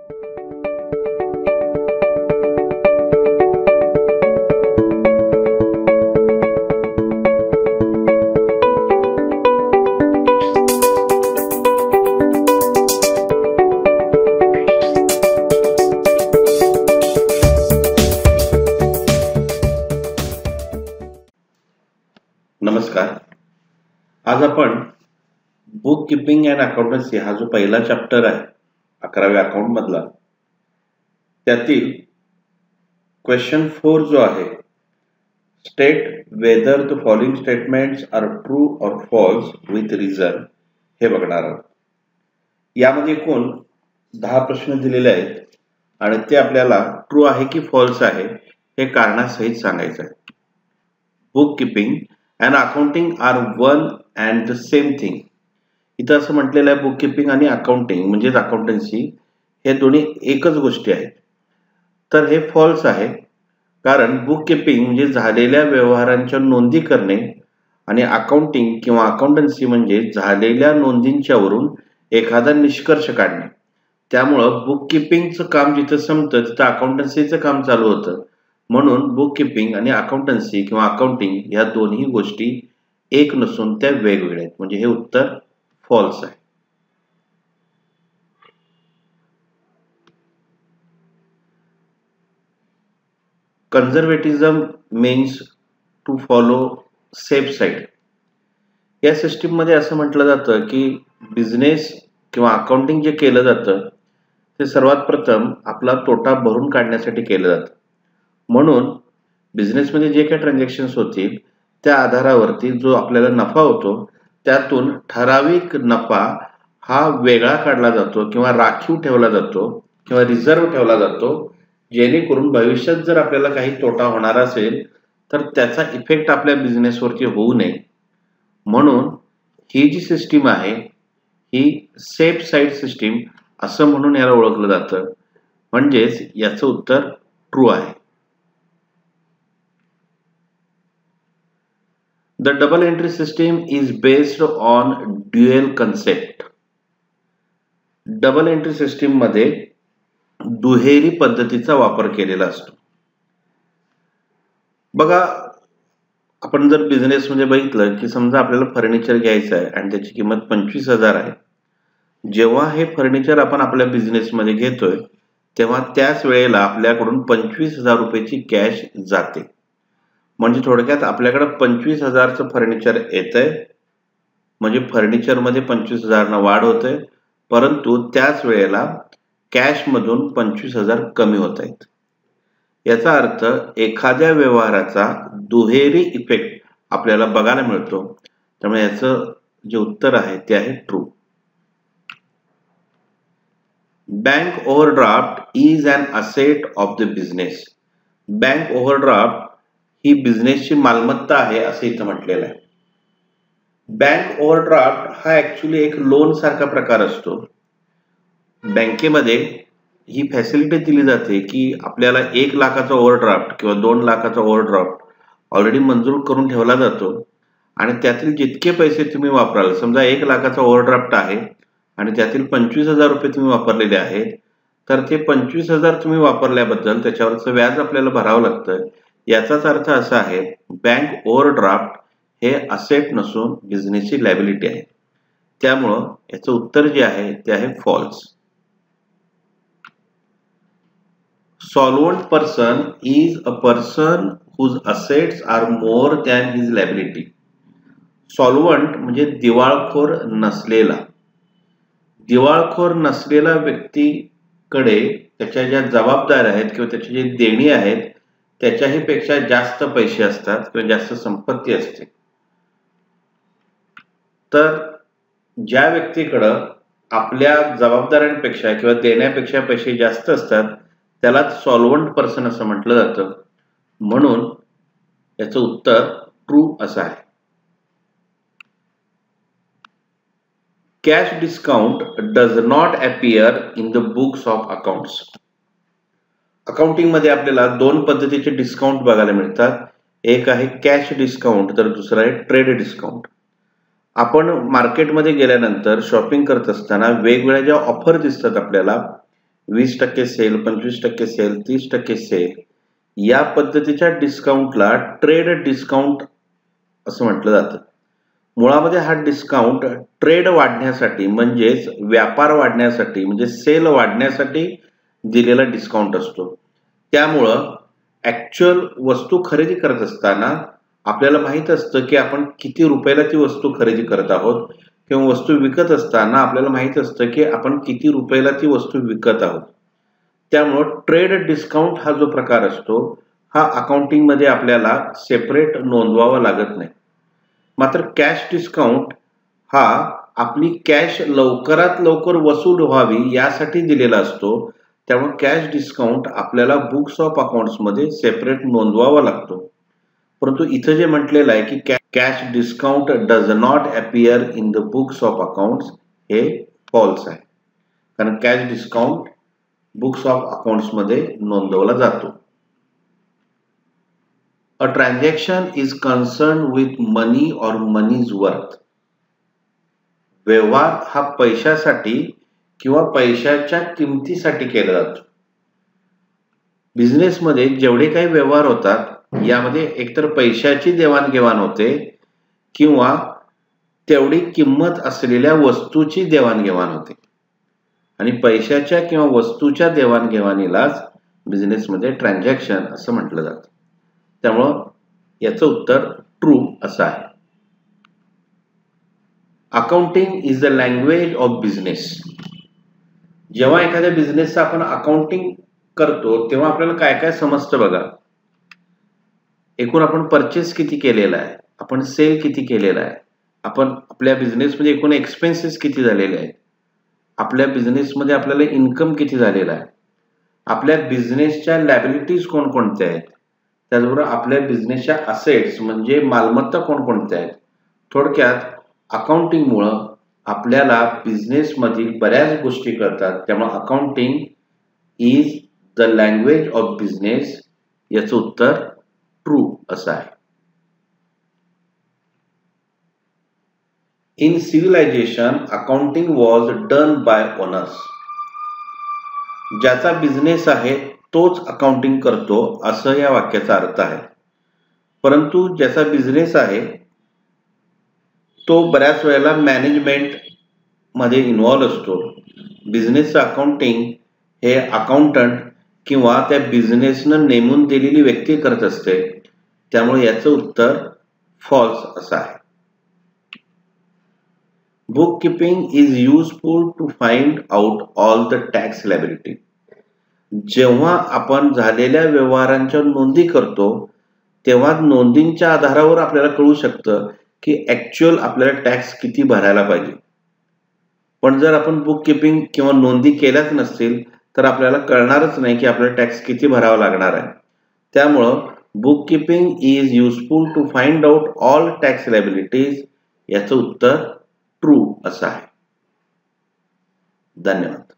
नमस्कार. आज आपण बुक कीपिंग अँड अकाउंटन्सी हा जो पहिला चॅप्टर आहे 11व्या अकाउंट मधला, त्यातील क्वेश्चन 4 जो आहे, state whether the following statements are true और फॉल्स विथ रिझन, हे बघणार आहोत. यामध्ये एकूण 10 प्रश्न दिलेले आहेत आणि ते आपल्याला ट्रू आहे की फॉल्स आहे हे कारणासहित सांगायचं आहे. Bookkeeping and accounting are one and the same thing. इथं असं म्हटलेलं आहे बुक कीपिंग आणि अकाउंटिंग म्हणजेच अकाउंटन्सी हे दोन्ही एकच गोष्टी आहेत. तर हे फॉल्स आहे, कारण बुक कीपिंग म्हणजे झालेल्या व्यवहारांच्या नोंदी करणे आणि अकाउंटिंग किंवा अकाउंटन्सी म्हणजे झालेल्या नोंदींच्यावरून एखादा निष्कर्ष काढणे. त्यामुळं बुक कीपिंगचं काम जिथं संपतं तिथं अकाउंटन्सीचं काम चालू होतं. म्हणून बुक कीपिंग आणि अकाउंटन्सी किंवा अकाउंटिंग या दोन्ही गोष्टी एक नसून त्या वेगवेगळ्या आहेत. म्हणजे हे उत्तर फॉल्स आहे. Conservatism means to follow safe side. या सिस्टीम मध्ये असं म्हटलं जातं की बिझनेस किंवा अकाउंटिंग जे केलं जातं ते सर्वात प्रथम आपला तोटा भरून काढण्यासाठी केलं जातं. म्हणून बिझनेसमध्ये जे काही ट्रान्झॅक्शन्स होतील त्या आधारावरती जो आपल्याला नफा होतो त्यातून ठराविक नफा हा वेगळा काढला जातो किंवा राखीव ठेवला जातो किंवा रिझर्व्ह ठेवला जातो, जेणेकरून भविष्यात जर आपल्याला काही तोटा होणार असेल तर त्याचा इफेक्ट आपल्या बिझनेसवरती होऊ नये. म्हणून ही जी सिस्टीम आहे ही सेफ साईड सिस्टीम असं म्हणून याला ओळखलं जातं. म्हणजेच याचं उत्तर ट्रू आहे. The double entry system is based on dual concept. Double entry system मध्ये दुहेरी पद्धतीचा वापर केलेला असतो. बघा, आपण जर बिझनेस मध्ये बघितलं की समजा आपल्याला फर्निचर घ्यायचं आहे आणि त्याची किंमत 25,000 आहे. जेव्हा हे फर्निचर आपण आपल्या बिझनेस मध्ये घेतोय तेव्हा त्याच वेळेला आपल्याकडून 25,000 रुपयाची कॅश जाते. म्हणजे थोडक्यात आपल्याकडे 25,000चं फर्निचर येतंय, म्हणजे फर्निचर मध्ये 25,000 वाढ होते, परंतु त्याच वेळेला कॅश मधून 25,000 कमी होत आहेत. याचा अर्थ एखाद्या व्यवहाराचा दुहेरी इफेक्ट आपल्याला बघायला मिळतो. त्यामुळे याचं जे उत्तर आहे ते आहे true. Bank overdraft is an asset of the business. Bank overdraft ही बिझनेसची मालमत्ता आहे असं इथं म्हटलेलं आहे. बँक ओव्हरड्राफ्ट हा ऍक्च्युली एक लोन सारखा प्रकार असतो. बँकेमध्ये ही फॅसिलिटी दिली जाते की आपल्याला 1 लाखाचा ओव्हरड्राफ्ट किंवा 2 लाखाचा ओव्हरड्राफ्ट ऑलरेडी मंजूर करून ठेवला जातो आणि त्यातील जितके पैसे तुम्ही वापराल, समजा 1 लाखाचा ओव्हरड्राफ्ट आहे आणि त्यातील 25,000 रुपये तुम्ही वापरलेले आहेत, तर ते 25,000 तुम्ही वापरल्याबद्दल त्याच्यावरचं व्याज आपल्याला भरावं लागतं. याचाच अर्थ असा आहे बँक ओव्हरड्राफ्ट हे असेट नसून बिझनेसची लायबिलिटी आहे. त्यामुळं याचं उत्तर जे आहे ते आहे false. Solvent person is a person whose assets are more than his liability. Solvent म्हणजे दिवाळखोर नसलेला. दिवाळखोर नसलेला व्यक्तीकडे त्याच्या ज्या जबाबदाऱ्या आहेत किंवा त्याची जी देणी आहेत त्याच्याही पेक्षा जास्त पैसे असतात किंवा जास्त संपत्ती असते. तर ज्या व्यक्तीकडं आपल्या जबाबदाऱ्यांपेक्षा किंवा देण्यापेक्षा पैसे जास्त असतात त्याला सॉल्वंट पर्सन असं म्हटलं जातं. म्हणून याचं उत्तर ट्रू असं आहे. Cash discount does not appear in the books of accounts. Accounting मध्ये आपल्याला 2 पद्धतीचे डिस्काउंट बघायला मिळतात. एक आहे कॅश डिस्काउंट तर दुसरा आहे ट्रेड डिस्काउंट. आपण मार्केटमध्ये गेल्यानंतर शॉपिंग करत असताना वेगवेगळ्या ज्या ऑफर दिसतात आपल्याला, 20% सेल, 25% सेल, 30% सेल या पद्धतीच्या डिस्काउंटला ट्रेड डिस्काउंट असं म्हटलं जातं. मुळामध्ये हा डिस्काउंट ट्रेड वाढण्यासाठी म्हणजेच व्यापार वाढण्यासाठी म्हणजे सेल वाढण्यासाठी दिलेला डिस्काउंट असतो. त्यामुळं ॲक्च्युअल वस्तू खरेदी करत असताना आपल्याला माहीत असतं की आपण किती रुपयाला ती वस्तू खरेदी करत आहोत किंवा वस्तू विकत असताना आपल्याला माहीत असतं की आपण किती रुपयाला ती वस्तू विकत आहोत. त्यामुळं ट्रेड डिस्काउंट हा जो प्रकार असतो हा अकाउंटिंगमध्ये आपल्याला सेपरेट नोंदवावा लागत नाही. मात्र कॅश डिस्काउंट हा आपली कॅश लवकरात लवकर वसूल व्हावी यासाठी दिलेला असतो. त्यामुळे कॅश डिस्काउंट आपल्याला बुक्स ऑफ अकाउंट्समध्ये सेपरेट नोंदवावा लागतो. परंतु इथं जे म्हटलेलं आहे की cash discount does not appear in the books of accounts हे फॉल्स आहे, कारण कॅश डिस्काउंट बुक्स ऑफ अकाउंट्समध्ये नोंदवला जातो. A transaction is concerned with money or money's worth. व्यवहार हा पैशासाठी किंवा पैशाच्या किमतीसाठी केला जातो. बिझनेसमध्ये जेवढे काही व्यवहार होतात यामध्ये एकतर पैशाची देवाणघेवाण होते किंवा तेवढी किंमत असलेल्या वस्तूची देवाणघेवाण होते. आणि पैशाच्या किंवा वस्तूच्या देवाणघेवाणीलाच बिझनेसमध्ये ट्रान्झॅक्शन असं म्हटलं जातं. त्यामुळं याचं उत्तर ट्रू असं आहे. Accounting is the language of business. जेव्हा एखाद्या बिझनेसचं आपण अकाउंटिंग करतो तेव्हा आपल्याला काय काय समजतं बघा. एकूण आपण परचेस किती केलेला आहे, आपण सेल किती केलेला आहे, आपण आपल्या बिझनेसमध्ये एकूण एक्सपेन्सेस किती झालेले आहेत, आपल्या बिझनेसमध्ये आपल्याला इन्कम किती झालेला आहे, आपल्या बिझनेसच्या लॅबिलिटीज कोणकोणत्या आहेत, त्याचबरोबर आपल्या बिझनेसच्या असेट्स म्हणजे मालमत्ता कोणकोणत्या आहेत. थोडक्यात अकाउंटिंगमुळं आपल्याला बिझनेसमधील बऱ्याच गोष्टी कळतात. त्यामुळे accounting is the language of business. याचं उत्तर ट्रू असं आहे. In civilisation accounting was done by owners. ज्याचा बिझनेस आहे तोच अकाउंटिंग करतो असं या वाक्याचा अर्थ आहे. परंतु ज्याचा बिझनेस आहे तो बऱ्याच वेळेला मॅनेजमेंट मध्ये इन्व्हॉल्व असतो. बिझनेसचं अकाउंटिंग हे अकाउंटंट किंवा त्या बिझनेसनं नेमून दिलेली व्यक्ती करत असते. त्यामुळे याचं उत्तर फॉल्स असं आहे. Bookkeeping is useful to find out all the tax liability. जेव्हा आपण झालेल्या व्यवहारांच्या नोंदी करतो तेव्हा नोंदींच्या आधारावर आपल्याला कळू शकतं की ॲक्च्युअल आपल्याला टॅक्स किती भरायला पाहिजे. पण जर आपण बुक कीपिंग किंवा नोंदी केल्याच नसतील तर आपल्याला कळणारच नाही की आपल्याला टॅक्स किती भरावा लागणार आहे. त्यामुळं bookkeeping is useful to find out all tax liabilities. याचं उत्तर ट्रू असं आहे. धन्यवाद.